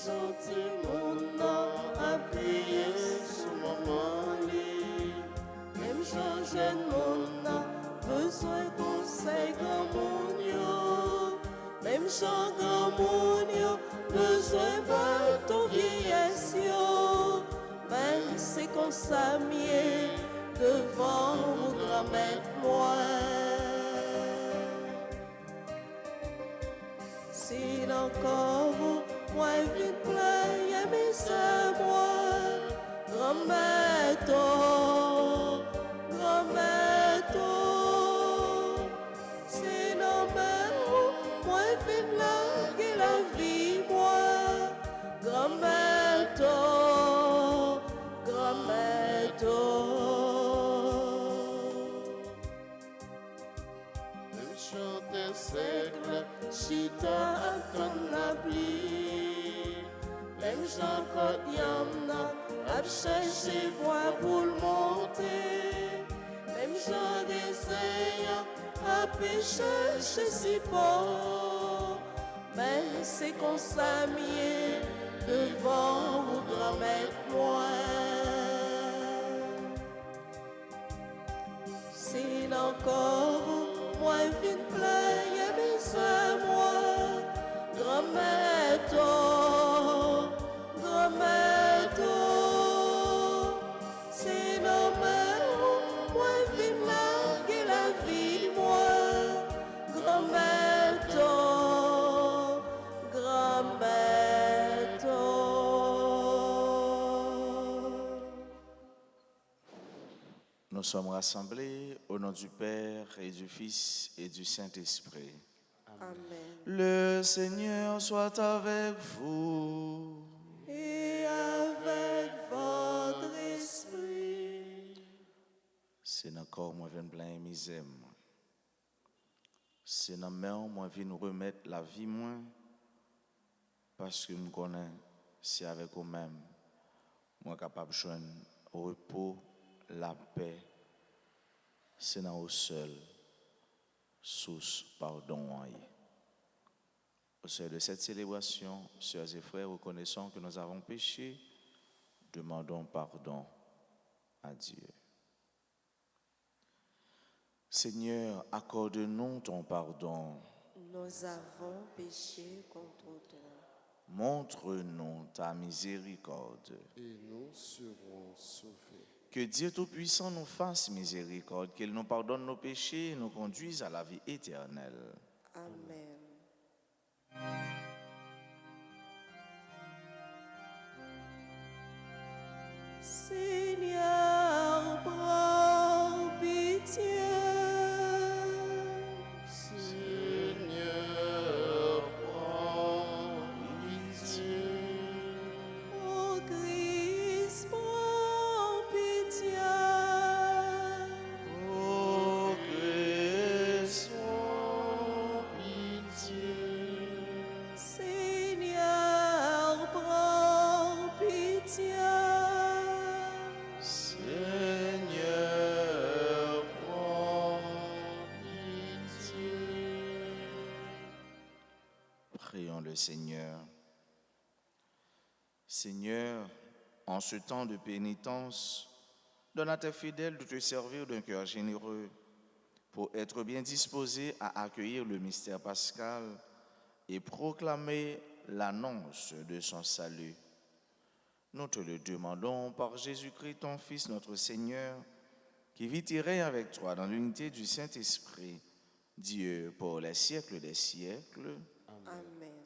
gentil monde a prié sous maman li. Même jeune monde a besoin conseil grand monde yo. Même Jean grand monde yo besoin de ton vieillesse yo. Même c'est comme ça mieux devant mon grand-mère moi. Si encore moi vite plein mais c'est moi grand-mère si non moi vite là que la vie moi grand-mère chanter seigle, chita attend la pluie. Même Jean Codiamna a cherché bois pour le monter. Même Jean d'essaye a pêché chez si pauvre. Mais c'est qu'on s'amie devant ou grand-mère moi. Si encore moi vite plein mais c'est moi grand-mère sinon moi vite là que la vie moi grand-mère Nous sommes rassemblés au nom du Père et du Fils et du Saint-Esprit. Amen. Le Seigneur soit avec vous. Et avec votre esprit. C'est encore moi viens plein misère. C'est dans main moi viens nous remettre la vie moi parce que me connais c'est avec vous-même moi capable de joindre repos, la paix. C'est dans vous seul source pardon. Au sein de cette célébration, sœurs et frères, reconnaissons que nous avons péché, demandons pardon à Dieu. Seigneur, accorde-nous ton pardon. Nous avons péché contre toi. Montre-nous ta miséricorde. Et nous serons sauvés. Que Dieu Tout-Puissant nous fasse miséricorde, qu'il nous pardonne nos péchés et nous conduise à la vie éternelle. Amen. Seigneur, prends pitié. Seigneur, prends pitié. Ô Christ, prends pitié. Ô Christ, prends pitié. Seigneur, prends pitié. Seigneur, prends pitié. Prions le Seigneur. Seigneur, en ce temps de pénitence, donne à tes fidèles de te servir d'un cœur généreux pour être bien disposés à accueillir le mystère pascal et proclamer l'annonce de son salut. Nous te le demandons par Jésus-Christ, ton Fils, notre Seigneur, qui vit et règne avec toi dans l'unité du Saint-Esprit, Dieu pour les siècles des siècles. Amen.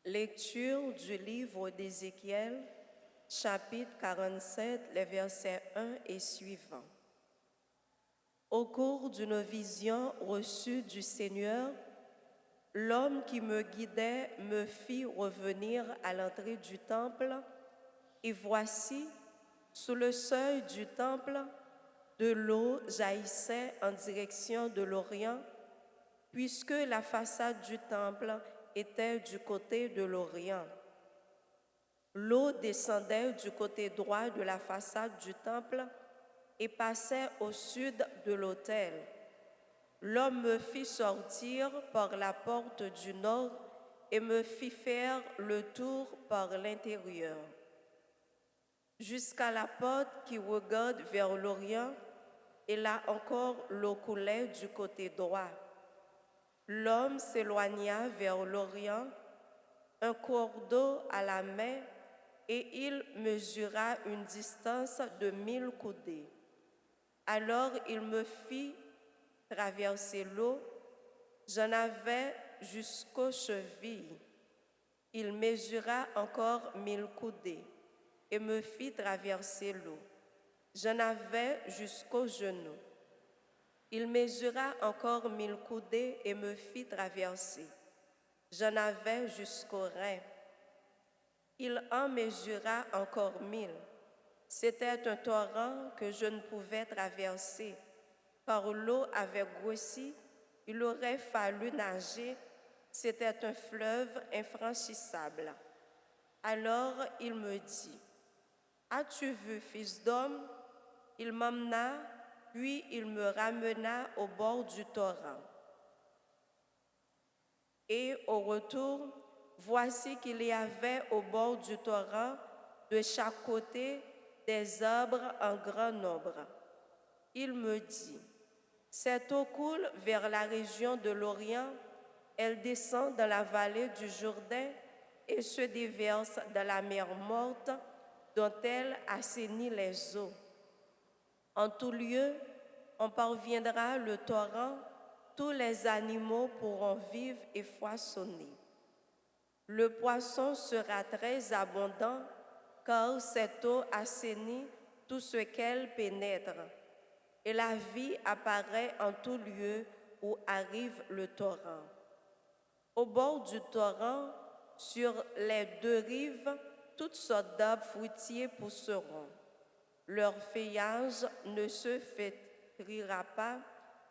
Lecture du livre d'Ézéchiel, chapitre 47, les versets 1 et suivants. Au cours d'une vision reçue du Seigneur, l'homme qui me guidait me fit revenir à l'entrée du temple Et voici, sous le seuil du temple, de l'eau jaillissait en direction de l'Orient, puisque la façade du temple était du côté de l'Orient. L'eau descendait du côté droit de la façade du temple et passait au sud de l'autel. L'homme me fit sortir par la porte du nord et me fit faire le tour par l'intérieur, jusqu'à la porte qui regarde vers l'Orient, et là encore l'eau coulait du côté droit. L'homme s'éloigna vers l'Orient, un cours d'eau à la main, et il mesura une distance de 1000 coudées. Alors il me fit traverser l'eau, j'en avais jusqu'aux chevilles. Il mesura encore 1000 coudées et me fit traverser l'eau. J'en avais jusqu'aux genoux. Il mesura encore 1000 coudées et me fit traverser. J'en avais jusqu'aux reins. Il en mesura encore 1000. C'était un torrent que je ne pouvais traverser, car l'eau avait grossi, il aurait fallu nager, c'était un fleuve infranchissable. Alors il me dit, « As-tu vu, fils d'homme ?» Il m'emmena, puis il me ramena au bord du torrent. Et au retour, voici qu'il y avait au bord du torrent, de chaque côté, des arbres en grand nombre. Il me dit, cette eau coule vers la région de l'Orient, elle descend dans la vallée du Jourdain et se déverse dans la mer morte, dont elle assainit les eaux. En tout lieu, on parviendra le torrent, tous les animaux pourront vivre et foisonner. Le poisson sera très abondant, car cette eau assainit tout ce qu'elle pénètre, et la vie apparaît en tout lieu où arrive le torrent. Au bord du torrent, sur les deux rives, toutes sortes d'arbres fruitiers pousseront. Leur feuillage ne se flétrira pas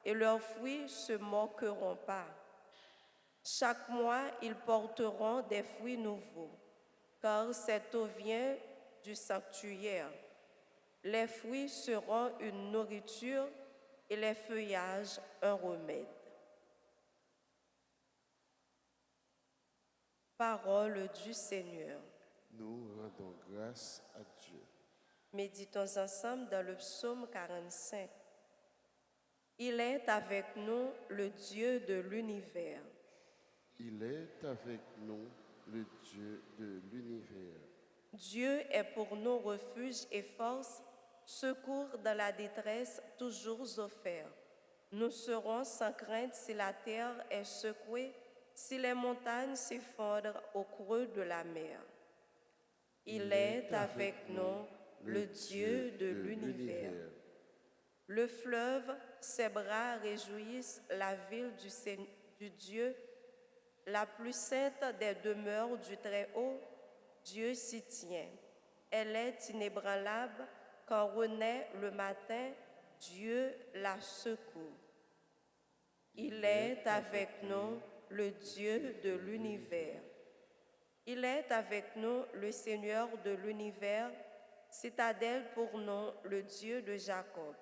et leurs fruits se moqueront pas. Chaque mois, ils porteront des fruits nouveaux, car cette eau vient du sanctuaire. Les fruits seront une nourriture et les feuillages un remède. Parole du Seigneur. Nous rendons grâce à Dieu. Méditons ensemble dans le psaume 45. Il est avec nous le Dieu de l'univers. Il est avec nous le Dieu de l'univers. Dieu est pour nous refuge et force, secours dans la détresse toujours offert. Nous serons sans crainte si la terre est secouée, si les montagnes s'effondrent au creux de la mer. Il est avec nous le Dieu de l'univers. Le fleuve, ses bras réjouissent la ville du Dieu, la plus sainte des demeures du Très-Haut. Dieu s'y tient. Elle est inébranlable. Quand renaît le matin, Dieu la secoue. Il est avec nous le Dieu de l'univers. Il est avec nous le Seigneur de l'univers, citadelle pour nous, le Dieu de Jacob.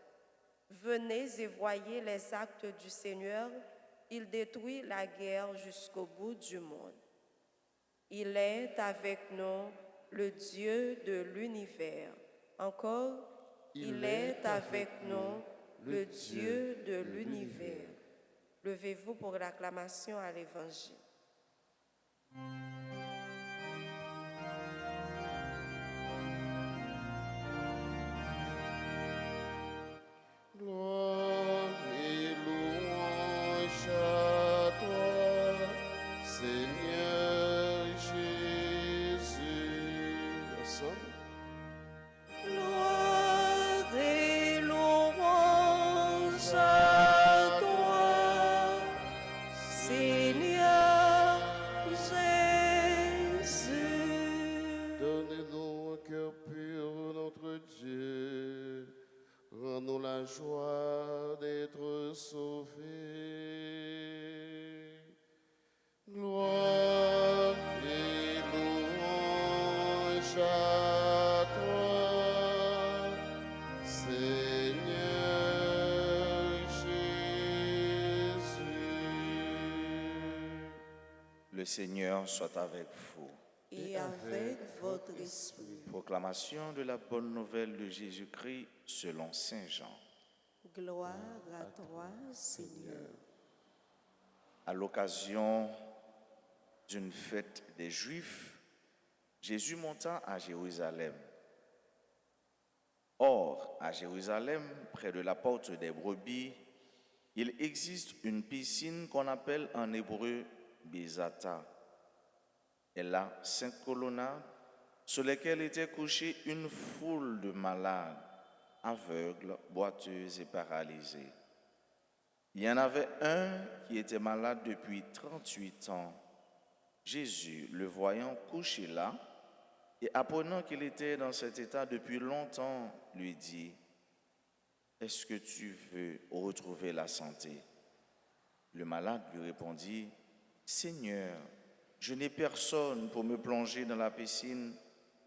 Venez et voyez les actes du Seigneur, il détruit la guerre jusqu'au bout du monde. Il est avec nous le Dieu de l'univers. Encore, il est avec nous le Dieu de l'univers. Levez-vous pour l'acclamation à l'Évangile. Gloire et louange à toi, Seigneur Jésus. Ensemble. Gloire et louange à toi, Seigneur la joie d'être sauvé. Gloire et louange à toi, Seigneur Jésus. Le Seigneur soit avec vous. Et avec votre esprit. Proclamation de la bonne nouvelle de Jésus-Christ selon Saint Jean. Gloire à toi, Seigneur. À l'occasion d'une fête des Juifs, Jésus monta à Jérusalem. Or, à Jérusalem, près de la porte des brebis, il existe une piscine qu'on appelle en hébreu Bézata. Elle a 5 colonnades sur lesquelles était couchée une foule de malades, aveugles, boiteux et paralysés. Il y en avait un qui était malade depuis 38 ans. Jésus, le voyant couché là, et apprenant qu'il était dans cet état depuis longtemps, lui dit, « Est-ce que tu veux retrouver la santé ?» Le malade lui répondit, « Seigneur, je n'ai personne pour me plonger dans la piscine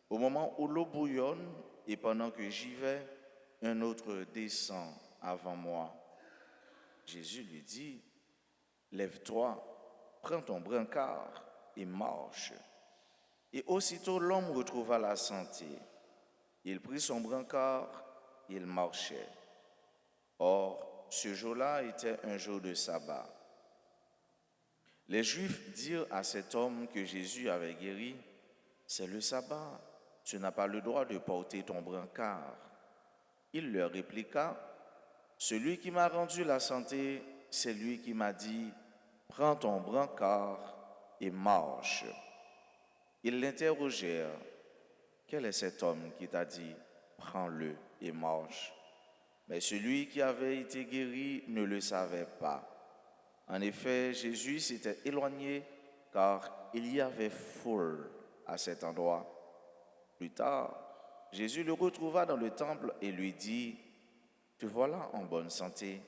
au moment où l'eau bouillonne et pendant que j'y vais, un autre descend avant moi. » Jésus lui dit, « Lève-toi, prends ton brancard et marche. » Et aussitôt l'homme retrouva la santé. Il prit son brancard et il marchait. Or, ce jour-là était un jour de sabbat. Les Juifs dirent à cet homme que Jésus avait guéri, « C'est le sabbat, tu n'as pas le droit de porter ton brancard. » Il leur répliqua, « Celui qui m'a rendu la santé, c'est lui qui m'a dit, « Prends ton brancard et marche. » Ils l'interrogèrent, « Quel est cet homme qui t'a dit, « Prends-le et marche » Mais celui qui avait été guéri ne le savait pas. En effet, Jésus s'était éloigné car il y avait foule à cet endroit. Plus tard, Jésus le retrouva dans le temple et lui dit, « Te voilà en bonne santé,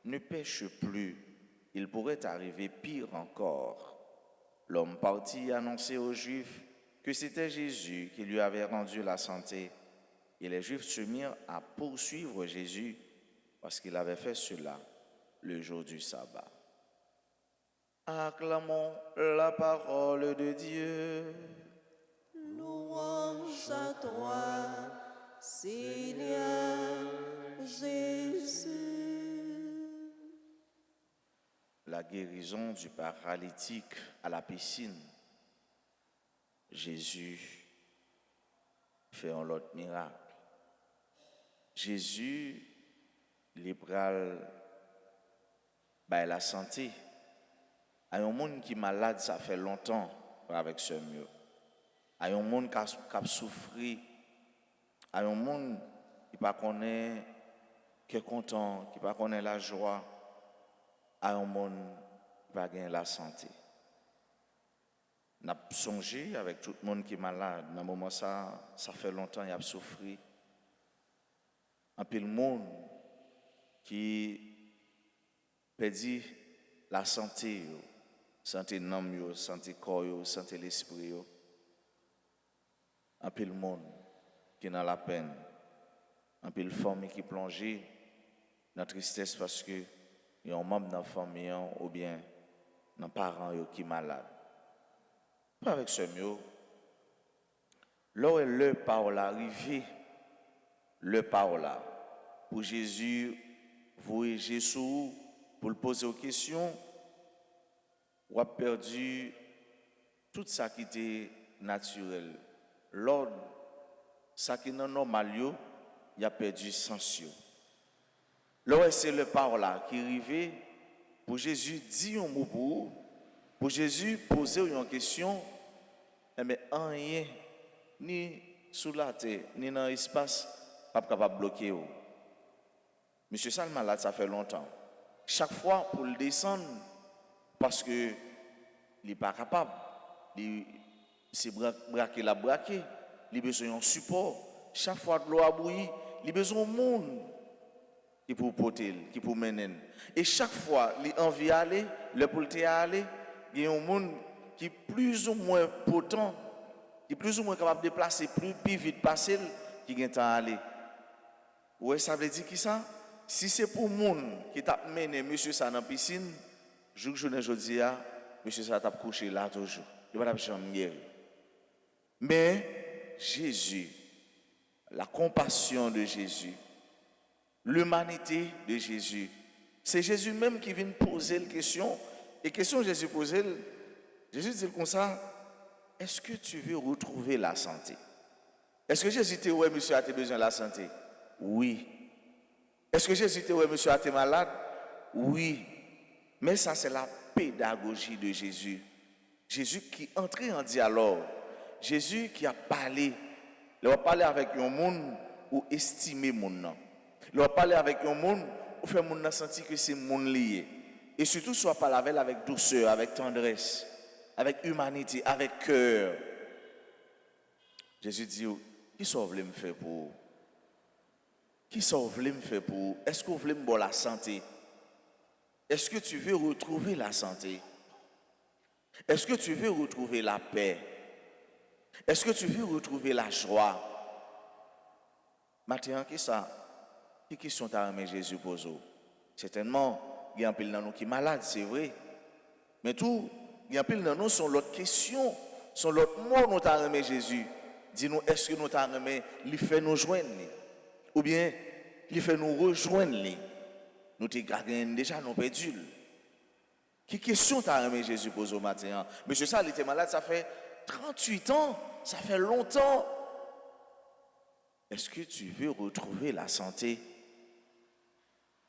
ne pêche plus, il pourrait arriver pire encore. » L'homme partit annoncer aux Juifs que c'était Jésus qui lui avait rendu la santé. Et les Juifs se mirent à poursuivre Jésus parce qu'il avait fait cela le jour du sabbat. Acclamons la parole de Dieu. Louange à toi, Seigneur Jésus. La guérison du paralytique à la piscine. Jésus fait un autre miracle. Jésus libéral la santé à un monde qui est malade ça fait longtemps avec ce mieux. À un monde qui a souffert, à un monde qui pas connaît qui est content, qui pas connaît la joie, à un monde qui pas gagner la santé. N'a songé avec tout le monde qui est malade, dans moment ça fait longtemps il a souffert. Un peu le monde qui perdit la santé, santé l'âme, santé corps, santé l'esprit. Un peu le monde qui est dans la peine, un peu le famille qui plongé dans la tristesse parce que il y a un membre dans la famille ou bien dans parents qui est malade. Pas avec ce mieux. Là où le parole arrivé, le parole pour Jésus, vous et Jésus, pour le poser aux questions, ou a perdu tout ça qui était naturel. L'ordre, ça qui est normal, il a perdu sens. Là, c'est le parole qui arrivé pour Jésus dire un mot pour Jésus poser une question, mais rien, ni sous la terre, ni dans l'espace, pas capable de bloquer. Monsieur Sal malade, ça fait longtemps. Chaque fois pour le descendre, parce que il n'est pas capable, c'est braquer la braquer, il a besoin d'un support. Chaque fois que l'eau a bouilli, il a besoin d'un monde qui pour porter, qui pour mener. Et chaque fois, il envie aller, le pour le aller, il y a un monde qui est plus ou moins potent, qui est plus ou moins capable de déplacer plus vite passer, qui vient à aller. Ouais, ça veut dire qui ça? Si c'est pour monde qui t'a mené monsieur ça dans la piscine, jour que je dis monsieur ça t'a couché là toujours. Il va pas jamais guérir. Mais Jésus, la compassion de Jésus, l'humanité de Jésus, c'est Jésus même qui vient poser la question. Et question que Jésus posait, Jésus dit comme ça, est-ce que tu veux retrouver la santé? Est-ce que Jésus dit, ouais, monsieur, as-tu besoin de la santé? Oui. Est-ce que Jésus dit, ouais, monsieur, as-tu malade? Oui. Mais ça, c'est la pédagogie de Jésus. Jésus qui entrait en dialogue. Jésus qui a parlé. Il a parlé avec un monde ou estimer mon nom. Il a parlé avec un monde ou faire mon nom sentir que c'est mon lié. Et surtout, soit parler avec douceur, avec tendresse, avec humanité, avec cœur. Jésus dit, qui ça vous voulez me faire pour vous? Qui ça vous voulez me faire pour vous? Est-ce que vous voulez me donner la santé? Est-ce que tu veux retrouver la santé? Est-ce que tu veux retrouver la paix? Est-ce que tu veux retrouver la joie? Maintenant, qui ça? Qui question t'as remis Jésus pose? Certainement, il y a un pile dans nous qui est malade, c'est vrai. Mais tout, il y a un pile dans nous sont l'autre question, sont l'autre mot nous t'as remis Jésus. Dis-nous, est-ce que nous t'as remis, il fait nous joindre? Ou bien, il fait nous rejoindre? Nous t'es déjà nous perdu. Qui question t'as remis Jésus pose au matin? Monsieur ça, il était malade, ça fait 38 ans, ça fait longtemps. Est-ce que tu veux retrouver la santé?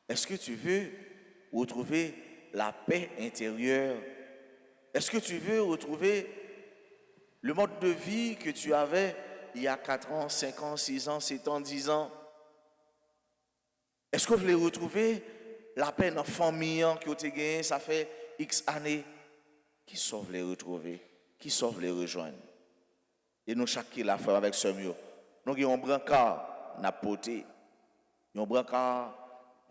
Est-ce que tu veux retrouver la paix intérieure? Est-ce que tu veux retrouver le mode de vie que tu avais il y a 4 ans, 5 ans, 6 ans, 7 ans, 10 ans? Est-ce que vous voulez retrouver la paix dans la famille qui vous avez gagné, ça fait X années? Qui sauve les retrouver? Qui sauve les rejoindre? Et nous, chaque qui l'a fait avec ce mieux. Nous avons un brancard, n'a poté. Un brancard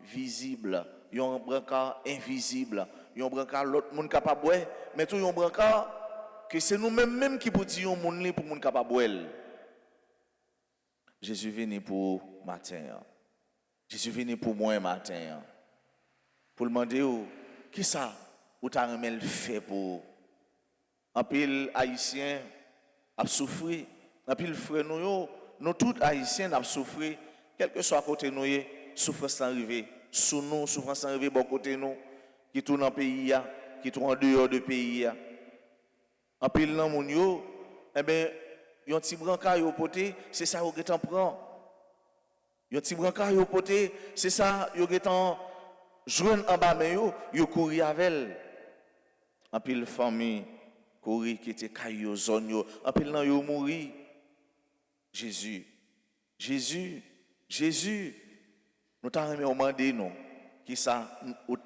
visible. Un brancard invisible. Un brancard l'autre monde capable de boire. Mais tout un brancard que c'est nous-mêmes qui pour dire un monde pour monde capable de boire. Jésus venu pour matin. Jésus venu pour moi matin. Pour demander qui ça ou t'as remis le fait pour un pile haïtien a souffert, un pile frère nous tous haïtiens a souffert, quel que soit côté nous, souffrance arrivée, sous nous, souffrance arrivée bon côté nous, qui tourne en pays qui tourne en dehors de pays en pile nan moun yo, eh ben yon petit brancard yo poté, c'est ça yo getan prend. Yon petit brancard yo poté, c'est ça yo getan joine en bas mais yo courir avec en pile famille courir qui était caillou zone yo, en pile nan yo mouri. Jésus, nous t'a remis au mandé nous, qui ça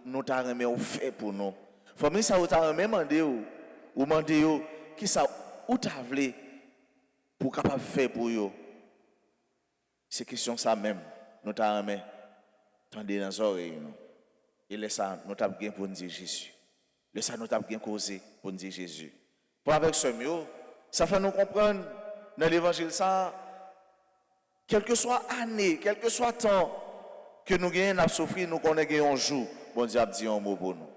nous t'a remis au fait pour nous. Famille ça nous t'a remis mandé ou mandé yo, qui ça ou t'a voulu pour capable faire pour yo. C'est question ça même, nous t'a remis tendez dans les oreilles nous. Et laisse ça nous t'a bien pour nous dire Jésus. Laisse ça nous t'a bien causé pour nous dire Jésus. Pour avec ce mieux, ça fait nous comprendre dans l'évangile ça, quel que soit année, quel que soit temps que nous gagnons à souffrir, nous connaissons un jour, bon Dieu a dit un mot pour nous.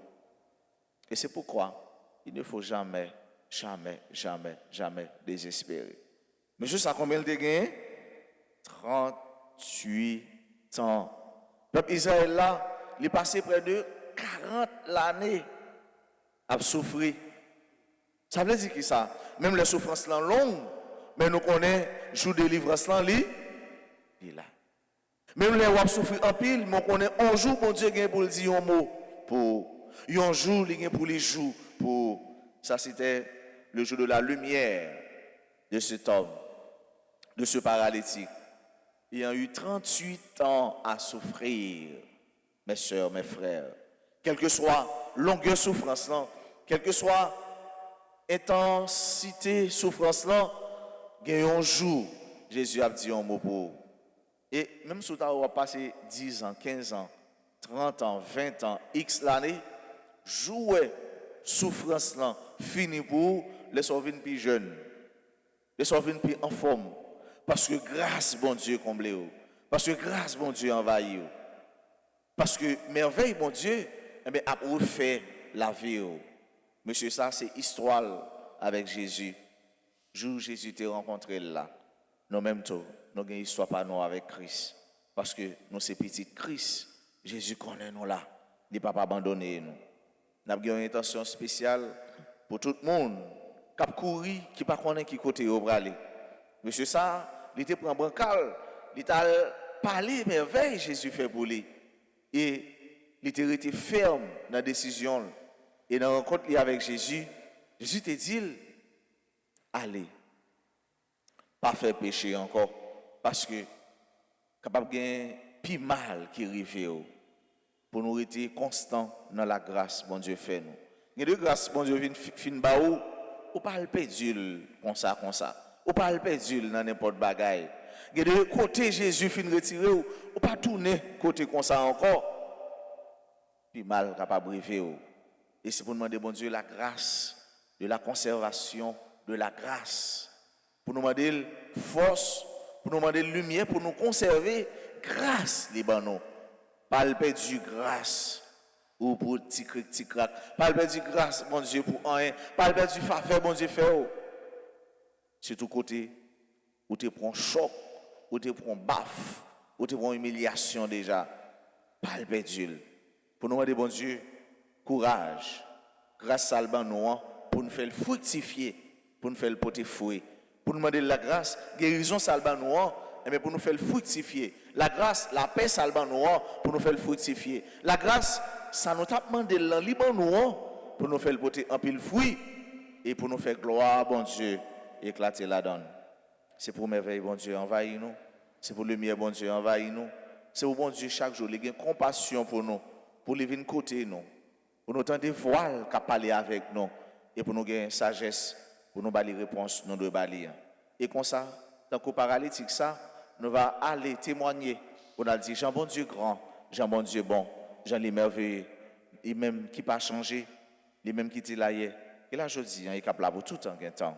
Et c'est pourquoi il ne faut jamais désespérer. Monsieur, ça combien de gagné? 38 ans. Le peuple Israël là, il est passé près de 40 années à souffrir. Ça veut dire que ça, même les souffrances là longues, mais nous connaissons jour de délivrance là, il est là. Même les wap souffrir en pile, mais on connaît un jour bon Dieu gagne pour le dire un mot pour un jour il gagne pour les jours pour ça c'était le jour de la lumière de cet homme, de ce paralytique. Il a eu 38 ans à souffrir, mes soeurs, mes frères. Quelle que soit longueur souffrance là, quelle que soit intensité souffrance là, il y a un jour, Jésus a dit un mot pour vous. Et même si vous avez passé 10 ans, 15 ans, 30 ans, 20 ans, X l'année, jouer souffrance là, fini pour les sauver plus jeunes, les sauver plus en forme. Parce que grâce, bon Dieu, comblé. Parce que grâce, bon Dieu, envahi. Parce que merveille, bon Dieu, eh bien, a refait la vie. Monsieur, ça, c'est histoire avec Jésus. Jour Jésus t'a rencontré là. Nous même tout, nous avons une histoire pas nous avec Christ. Parce que nous sommes petits Christ. Jésus connaît nous là. Il ne peut pas abandonner nous. Nous avons une intention spéciale pour tout le monde qui a couru, qui ne pas connaître qui côté au bras. Monsieur ça, il était pris en bancal, il t'a parlé merveille Jésus fait pour lui. Et il était resté ferme dans la décision. Et dans la rencontre avec Jésus, Jésus te dit, allez, pas faire péché encore. Parce que, capable de gagner plus mal qui arrive pour nous rester constants dans la grâce, bon Dieu fait nous. Il y a de grâce, bon Dieu vient fin ba ou pas le perdre comme ça. Ou pas le perdre dans n'importe bagaille. Il y a de côté Jésus fin retirer ou pas tourner côté comme ça encore. Puis mal capable arriver. Et c'est pour demander bon Dieu la grâce de la conservation de la grâce. Pour nous demander force, pour nous demander lumière, pour nous conserver grâce, les banos. Pas le perdu grâce, ou pour petit crac. Pas le perdu grâce, mon Dieu, pour rien. Pas le perdu faveur, mon Dieu, fait. C'est tout côté, où tu prends choc, où tu prends baffe, où tu prends humiliation déjà. Pas le perdu. Pour nous demander, bon Dieu, courage, grâce à nous, pour nous faire fructifier, pour nous faire porter fruit. Pour nous demander la grâce, guérison salban nous, mais pour nous faire fructifier. La grâce, la paix salban nous, pour nous faire fructifier. La grâce, ça nous a demandé le libre nous, pour nous faire porter un pile fruit et pour nous faire gloire, bon Dieu, éclater la donne. C'est pour merveille, bon Dieu, envahir nous. C'est pour lumière, bon Dieu, envahir nous. C'est pour bon Dieu, chaque jour, il y a compassion pour nous, pour les venir côté nous, pour nous tendre des voiles qui parler avec nous et pour nous gagner sagesse. Pour nous balayer réponse, nous devons balayer. Et comme ça, tant qu'au paralytique, ça, nous va aller témoigner. On a dit, Jean bon Dieu grand, Jean bon Dieu bon, Jean les merveilleux, et même qui pas changé, les mêmes qui étaient là hier. Et là, je dis, il est capable pour tout en temps.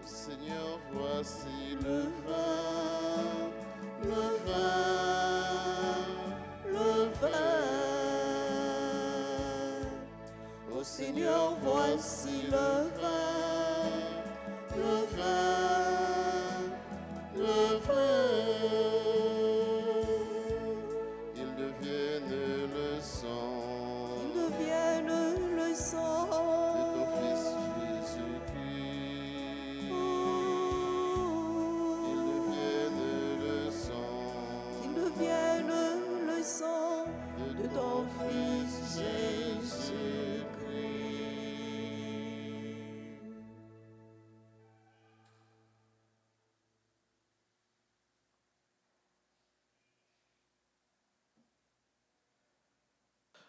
Seigneur, voici le vin, le vin, le vin. Ô Seigneur, voici le vin, le vin, le vin.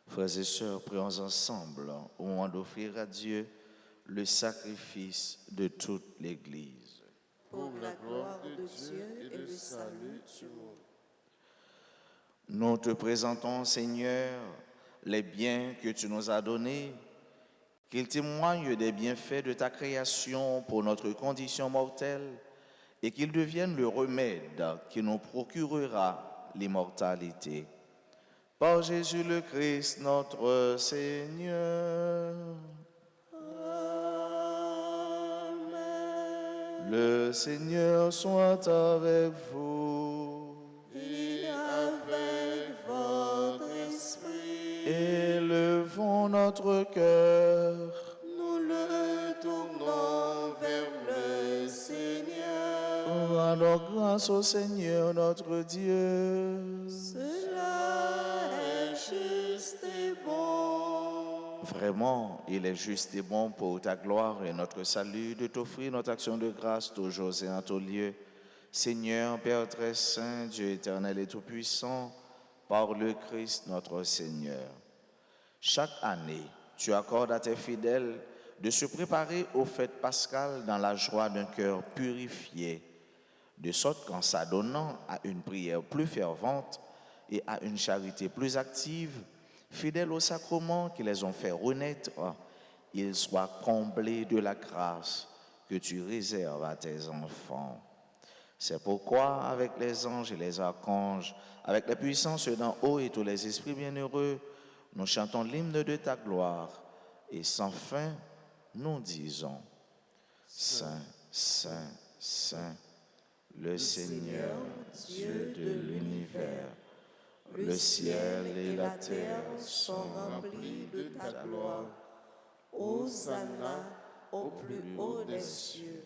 Frères et sœurs, prions ensemble au moment d'offrir à Dieu le sacrifice de toute l'Église. Pour la gloire de Dieu et le salut du monde. Nous te présentons, Seigneur, les biens que tu nous as donnés, qu'ils témoignent des bienfaits de ta création pour notre condition mortelle et qu'ils deviennent le remède qui nous procurera l'immortalité. Par Jésus le Christ, notre Seigneur. Amen. Le Seigneur soit avec vous. Et avec votre esprit, Élevons notre cœur. nous le tournons vers le Seigneur. Rendons grâce au Seigneur notre Dieu. Cela est juste et bon. Vraiment, il est juste et bon pour ta gloire et notre salut de t'offrir notre action de grâce toujours et en tout lieu. Seigneur, Père très saint, Dieu éternel et tout-puissant, par le Christ notre Seigneur. Chaque année, tu accordes à tes fidèles de se préparer aux fêtes pascales dans la joie d'un cœur purifié, de sorte qu'en s'adonnant à une prière plus fervente et à une charité plus active, fidèles aux sacrements qui les ont fait renaître, ils soient comblés de la grâce que tu réserves à tes enfants. C'est pourquoi, avec les anges et les archanges, avec les puissances d'en haut et tous les esprits bienheureux, nous chantons l'hymne de ta gloire et sans fin, nous disons: Saint, Saint, Saint, le Seigneur, Dieu de l'univers, le ciel et la terre sont remplis de ta gloire. Hosanna au plus haut des cieux.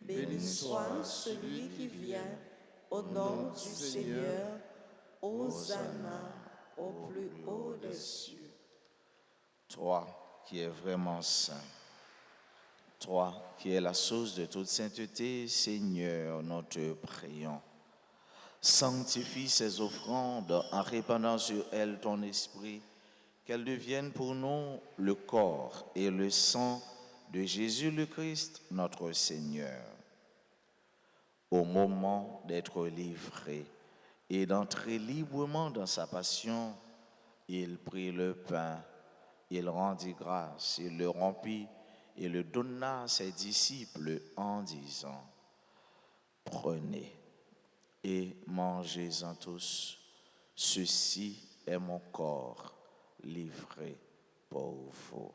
Béni soit celui qui vient au nom du Seigneur. Hosanna au plus haut des cieux. Toi qui es vraiment saint, toi qui es la source de toute sainteté, Seigneur, nous te prions. Sanctifie ces offrandes en répandant sur elles ton esprit, qu'elles deviennent pour nous le corps et le sang de Jésus le Christ, notre Seigneur. Au moment d'être livré et d'entrer librement dans sa passion, il prit le pain, il rendit grâce, il le rompit et le donna à ses disciples en disant: Prenez et mangez-en tous, ceci est mon corps livré pour vous.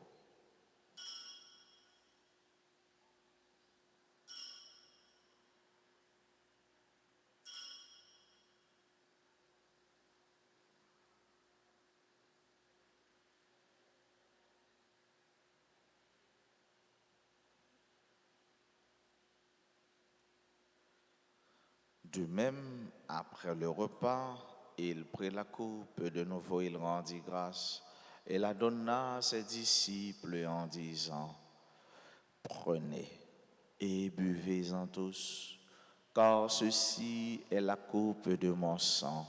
De même, après le repas, il prit la coupe, de nouveau il rendit grâce et la donna à ses disciples en disant: Prenez et buvez-en tous, car ceci est la coupe de mon sang,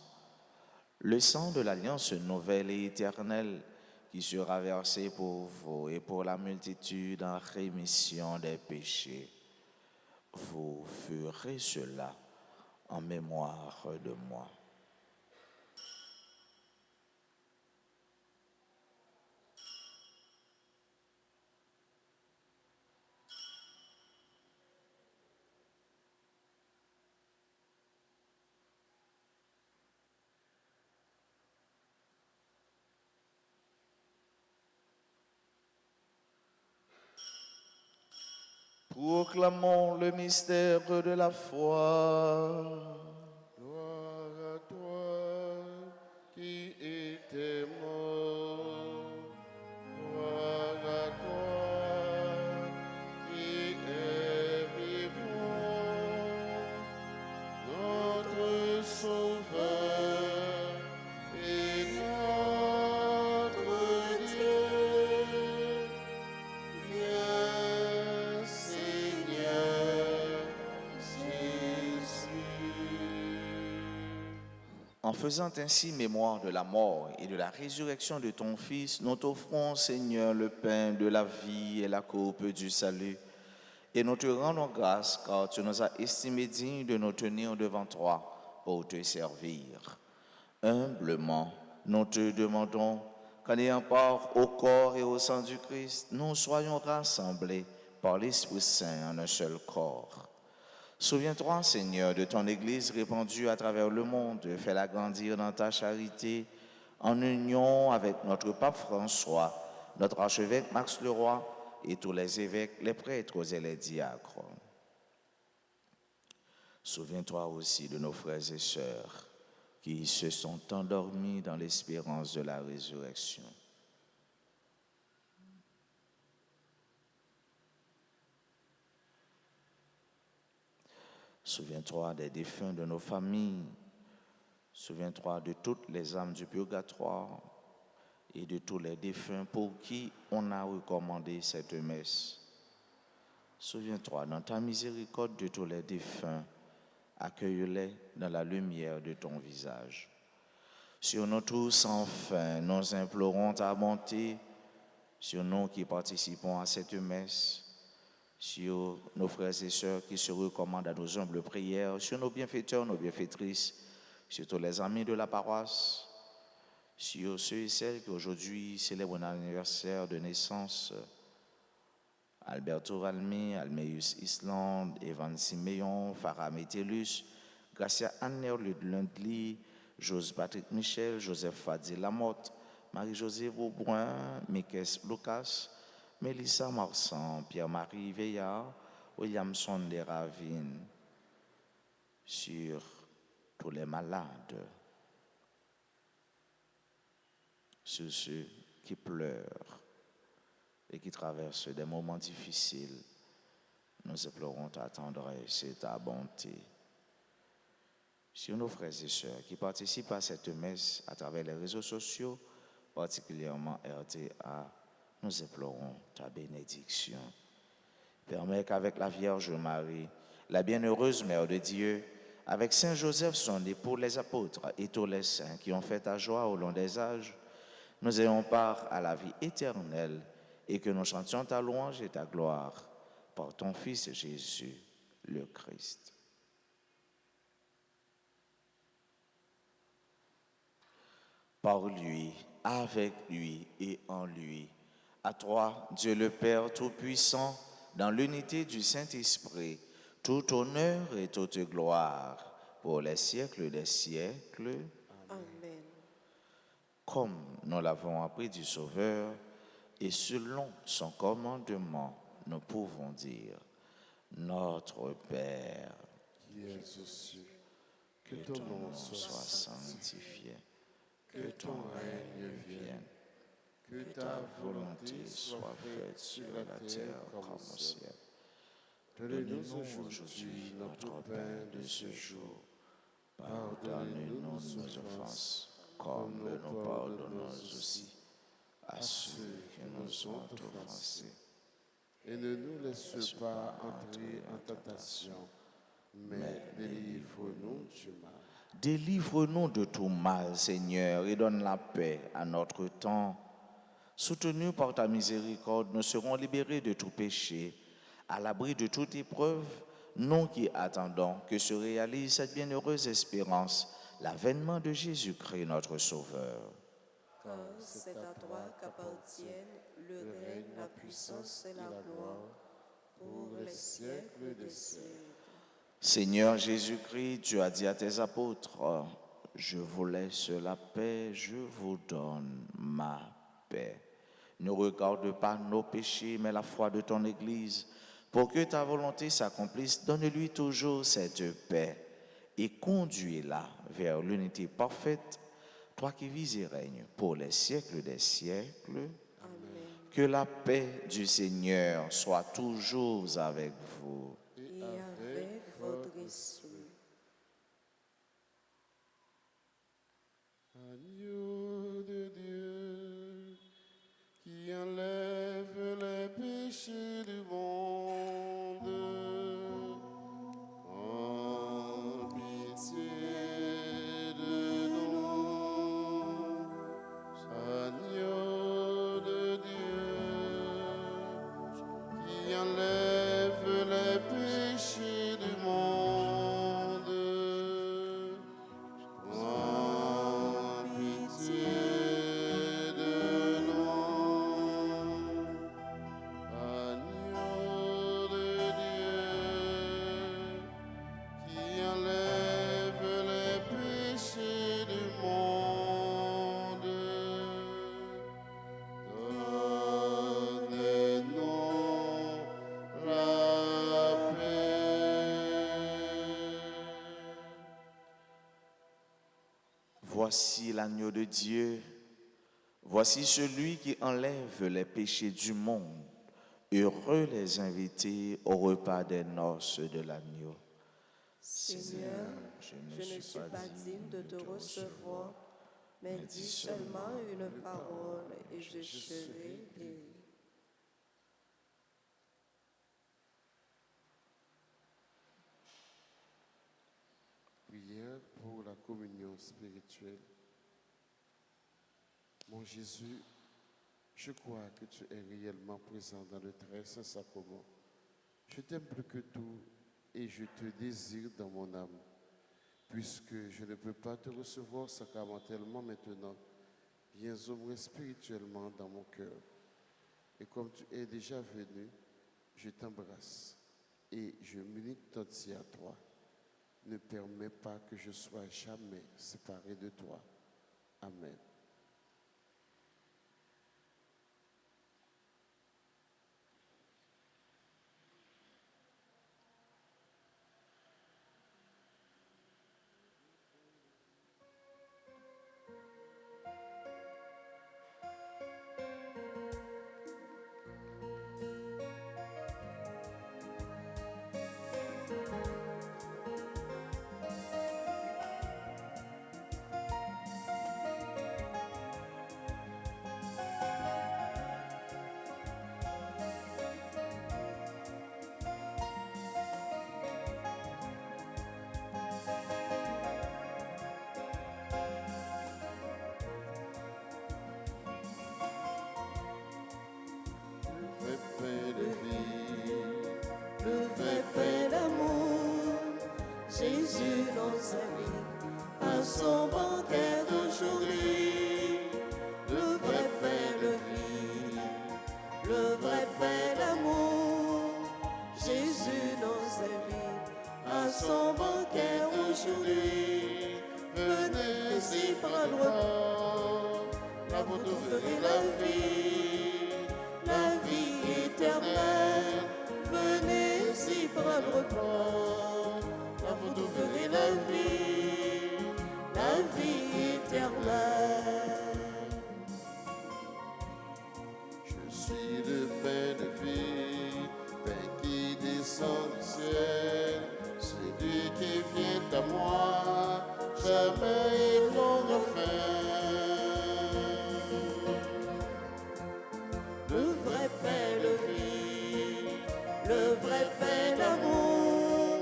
le sang de l'alliance nouvelle et éternelle qui sera versé pour vous et pour la multitude en rémission des péchés. Vous ferez cela en mémoire de moi. Proclamons le mystère de la foi. Gloire à toi qui étais mort. Gloire à toi qui es vivant. Notre Sauveur et notre Dieu. Viens, Seigneur Jésus. En faisant ainsi mémoire de la mort et de la résurrection de ton Fils, nous t'offrons, Seigneur, le pain de la vie et la coupe du salut. Et nous te rendons grâce car tu nous as estimés dignes de nous tenir devant toi pour te servir. Humblement, nous te demandons qu'en ayant part au corps et au sang du Christ, nous soyons rassemblés par l'Esprit Saint en un seul corps. Souviens-toi, Seigneur, de ton Église répandue à travers le monde. Fais-la grandir dans ta charité, en union avec notre pape François, notre archevêque Max Leroy et tous les évêques, les prêtres et les diacres. Souviens-toi aussi de nos frères et sœurs qui se sont endormis dans l'espérance de la résurrection. Souviens-toi des défunts de nos familles. Souviens-toi de toutes les âmes du purgatoire et de tous les défunts pour qui on a recommandé cette messe. Souviens-toi dans ta miséricorde de tous les défunts. Accueille-les dans la lumière de ton visage. Sur nous tous, enfin, nous implorons ta bonté, sur nous qui participons à cette messe, sur nos frères et sœurs qui se recommandent à nos humbles prières, sur nos bienfaiteurs, nos bienfaitrices, sur tous les amis de la paroisse, sur ceux et celles qui aujourd'hui célèbrent un anniversaire de naissance, Alberto Ralmi, Almeus Island, Evan Siméon, Farah Metellus, Gracia Anner Lundli, Jose Patrick Michel, Joseph Fadi Lamotte, Marie-Josée Vaubrun, Mikes Lucas, Mélissa Marsan, Pierre-Marie Veillard, Williamson de Ravine, sur tous les malades, sur ceux qui pleurent et qui traversent des moments difficiles. Nous implorons ta tendresse et ta bonté. Sur nos frères et sœurs qui participent à cette messe à travers les réseaux sociaux, particulièrement RTA, nous implorons ta bénédiction. Permets qu'avec la Vierge Marie, la bienheureuse Mère de Dieu, avec Saint Joseph, son époux, les apôtres et tous les saints qui ont fait ta joie au long des âges, nous ayons part à la vie éternelle et que nous chantions ta louange et ta gloire par ton Fils Jésus, le Christ. Par lui, avec lui et en lui, à toi, Dieu le Père Tout-Puissant, dans l'unité du Saint-Esprit, tout honneur et toute gloire pour les siècles des siècles. Amen. Comme nous l'avons appris du Sauveur, et selon son commandement, nous pouvons dire, Notre Père, qui es aux cieux, que ton nom soit sanctifié, que ton règne vienne, que ta volonté soit faite sur la terre comme au ciel. Donne-nous aujourd'hui notre pain de ce jour. Pardonne-nous nos offenses, comme nous pardonnons aussi à ceux qui nous ont offensés. et ne nous laisse pas entrer en tentation, mais délivre-nous du mal. Délivre-nous de tout mal, Seigneur, et donne la paix à notre temps. Soutenus par ta miséricorde, nous serons libérés de tout péché, à l'abri de toute épreuve, nous qui attendons que se réalise cette bienheureuse espérance, l'avènement de Jésus-Christ, notre Sauveur. Car c'est à toi qu'appartiennent le règne, la puissance et la gloire pour les siècles des siècles. Seigneur Jésus-Christ, tu as dit à tes apôtres, je vous laisse la paix, je vous donne ma paix. Ne regarde pas nos péchés, mais la foi de ton Église. Pour que ta volonté s'accomplisse, donne-lui toujours cette paix et conduis-la vers l'unité parfaite, toi qui vis et règnes pour les siècles des siècles. Amen. Que la paix du Seigneur soit toujours avec vous. Et avec votre esprit. Agneau de Dieu, qui enlève les péchés du monde, en pitié de nous. enlève les péchés du monde. Prends pitié de nous. Agneau de Dieu, qui enlève les péchés du monde. Donne-nous la paix. Voici l'agneau de Dieu. Voici celui qui enlève les péchés du monde. Heureux les invités au repas des noces de l'agneau. Seigneur, je ne suis pas digne de te recevoir, mais dis seulement une parole et je serai guéri. Prière pour la communion spirituelle. Mon Jésus, je crois que tu es réellement présent dans le très saint sacrement. Je t'aime plus que tout et je te désire dans mon âme. Puisque je ne peux pas te recevoir sacramentellement maintenant, viens au moins spirituellement dans mon cœur. Et comme tu es déjà venu, je t'embrasse et je m'unis tout entier à toi. Ne permets pas que je sois jamais séparé de toi. Amen. Le pain de vie, le vrai pain d'amour. Jésus nous invite à son banquet d'aujourd'hui. Le vrai pain de vie, le vrai pain d'amour. Jésus nous invite à son banquet aujourd'hui. Venez y prendre part, là vous trouverez la vie éternelle. Venez y prendre part, là vous trouverez la vie éternelle. je suis le pain de vie, pain qui descend du ciel. Celui qui vient à moi, jamais il n'aura faim. Le vrai pain de vie, le vrai pain d'amour.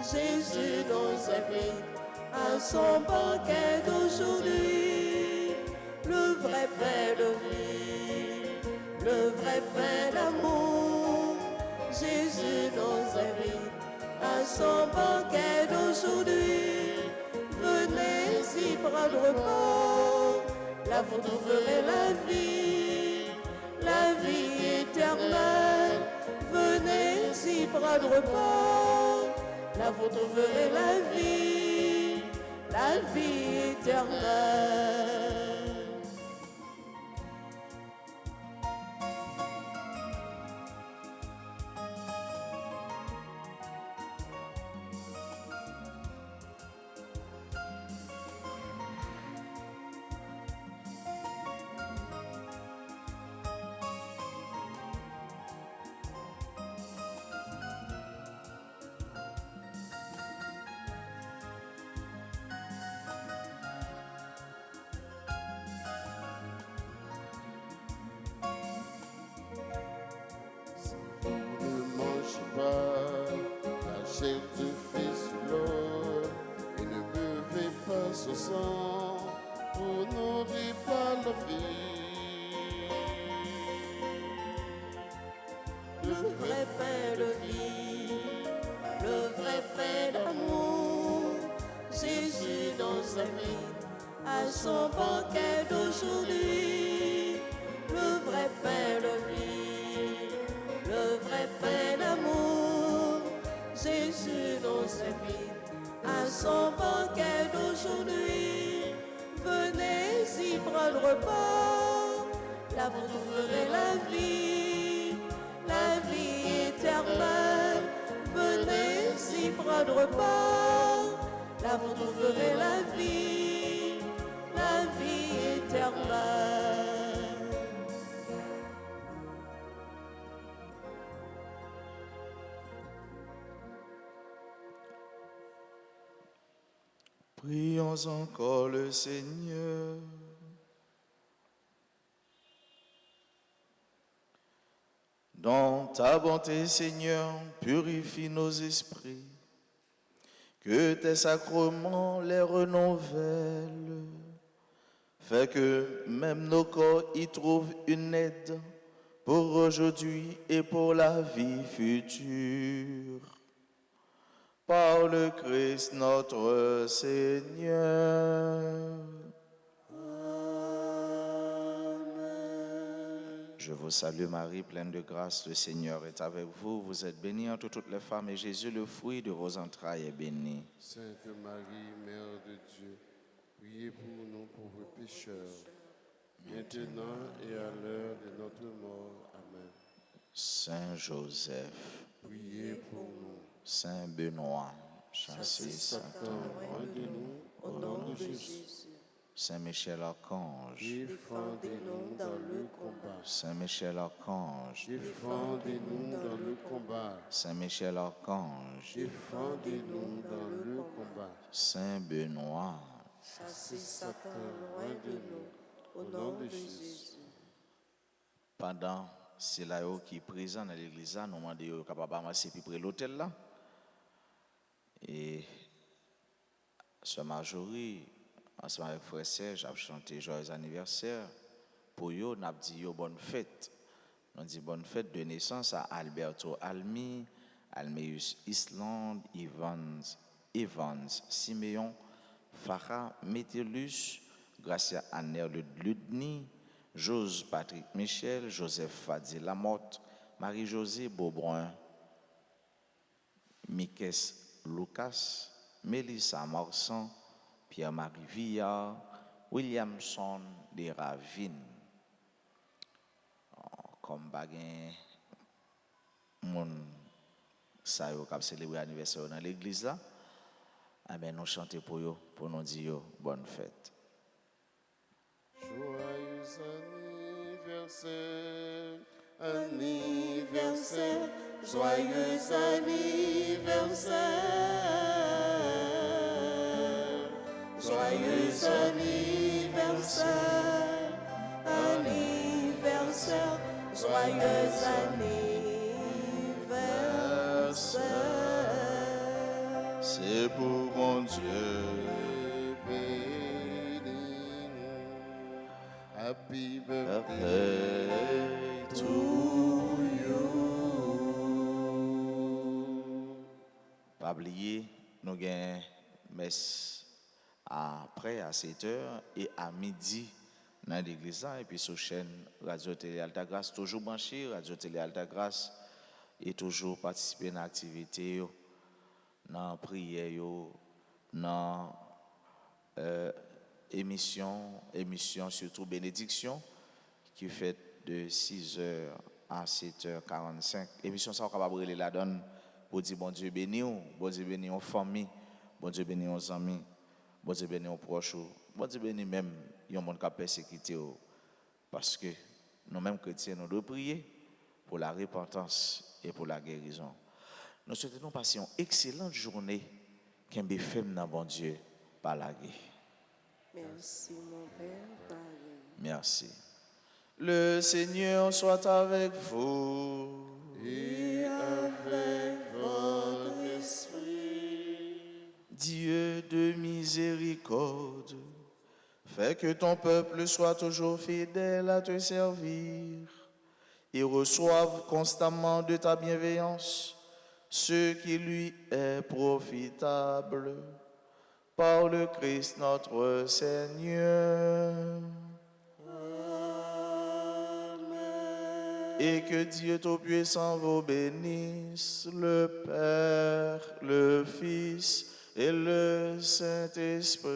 Jésus nous invite à son banquet d'aujourd'hui. Le vrai pain de vie, le vrai pain d'amour. Jésus nous invite à son banquet d'aujourd'hui. Venez y prendre part, là vous trouverez la vie éternelle. Venez y prendre part, là vous trouverez la vie éternelle. vrai pain de vie, le vrai pain d'amour. Jésus nous invite à son banquet d'aujourd'hui, le vrai pain de vie, le vrai pain d'amour. Jésus nous invite à son banquet d'aujourd'hui. Venez y prendre part, là vous trouverez la vie éternelle. Venez y prendre part, là vous trouverez la vie éternelle. Prions encore le Seigneur. Dans ta bonté, Seigneur, purifie nos esprits, que tes sacrements les renouvellent. Fais que même nos corps y trouvent une aide pour aujourd'hui et pour la vie future. Par le Christ notre Seigneur. Je vous salue Marie, pleine de grâce, le Seigneur est avec vous. Vous êtes bénie entre toutes les femmes et Jésus, le fruit de vos entrailles, est béni. Sainte Marie, Mère de Dieu, priez pour nous pauvres pécheurs, maintenant et à l'heure de notre mort. Amen. Saint Joseph, Priez pour nous. Saint Benoît, chassez Satan, loin de nous, au nom de Jésus. Saint Michel Archange, Défendez-nous dans le combat. Saint Michel Archange, Défendez-nous dans le combat. Saint Michel Archange, Défendez-nous dans le combat. Saint Benoît, Chassez Satan loin de nous, au nom de Jésus. pendant c'est là qui est présent dans l'église, nous demandons capable de ramasser puis près l'hôtel là. Et ce Marjorie, ensemble avec frère Serge, a chanté joyeux anniversaire. Pour eux, nous avons dit bonne fête. Nous avons dit bonne fête de naissance à Alberto Almi, Almeus Island, Evans Siméon, Farah Métellus, Gracia Anner Ludni, Jose Patrick Michel, Joseph Fadi Lamotte, Marie-Josée Beaubrun, Mikes Lucas, Mélissa Morsan, Pierre-Marie Villard, Williamson de Ravine. Comme bagay moun sa yo k'ap célébrer anniversaire dans l'église là, nous chanter pour eux, pour nous dire bonne fête. Joyeux anniversaire, Anniversaire, joyeux anniversaire, joyeux anniversaire, anniversaire, joyeux anniversaire. C'est pour mon Dieu. bénis-nous. Happy birthday Birthday to to you. Pas oublier, nous avons messe après à 7h et à midi dans l'église là, et puis sur chaîne Radio Télé Alta Grâce, toujours branché, Radio Télé Alta Grâce, et toujours participer dans l'activité, dans la prière, dans émission surtout bénédiction, qui fait de 6h à 7h45. Émission ça, on est capable de la donne pour dire bon Dieu béni, bon Dieu béni aux familles, bon Dieu béni aux amis, bon Dieu béni aux proches, bon Dieu béni même les gens qui ont persécuté. Parce que nous-mêmes chrétiens, nous devons prier pour la repentance et pour la guérison. Nous souhaitons passer une excellente journée qu'un bfm dans bon Dieu par la guerre. Merci mon Père, Paris. Merci. Le Seigneur soit avec vous. Et avec votre esprit. Dieu de miséricorde, fais que ton peuple soit toujours fidèle à te servir et reçoive constamment de ta bienveillance ce qui lui est profitable. Par le Christ notre Seigneur. Et que Dieu Tout-Puissant vous bénisse, le Père, le Fils et le Saint-Esprit.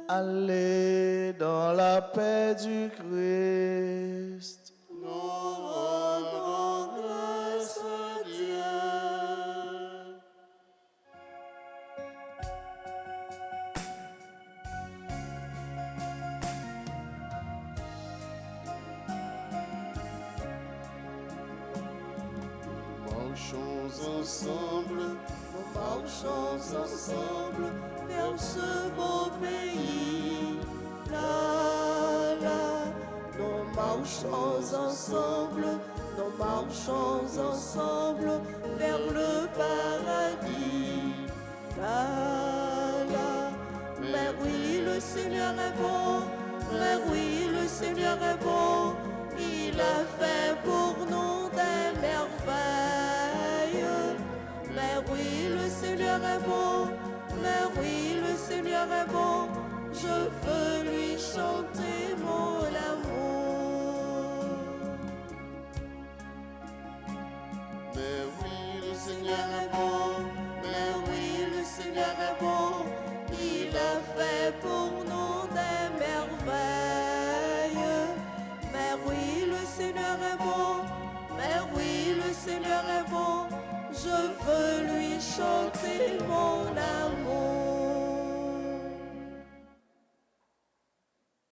Allez dans la paix du Christ. Nous rendons grâce à Dieu. Marchons ensemble vers ce beau pays. Là, là, nous marchons ensemble vers le paradis. Là, là, mais oui, le Seigneur est bon, mais oui, le Seigneur est bon. Il a fait pour nous des merveilles. Mais oui, le Seigneur est bon, mais oui, le Seigneur est bon. Je veux lui chanter.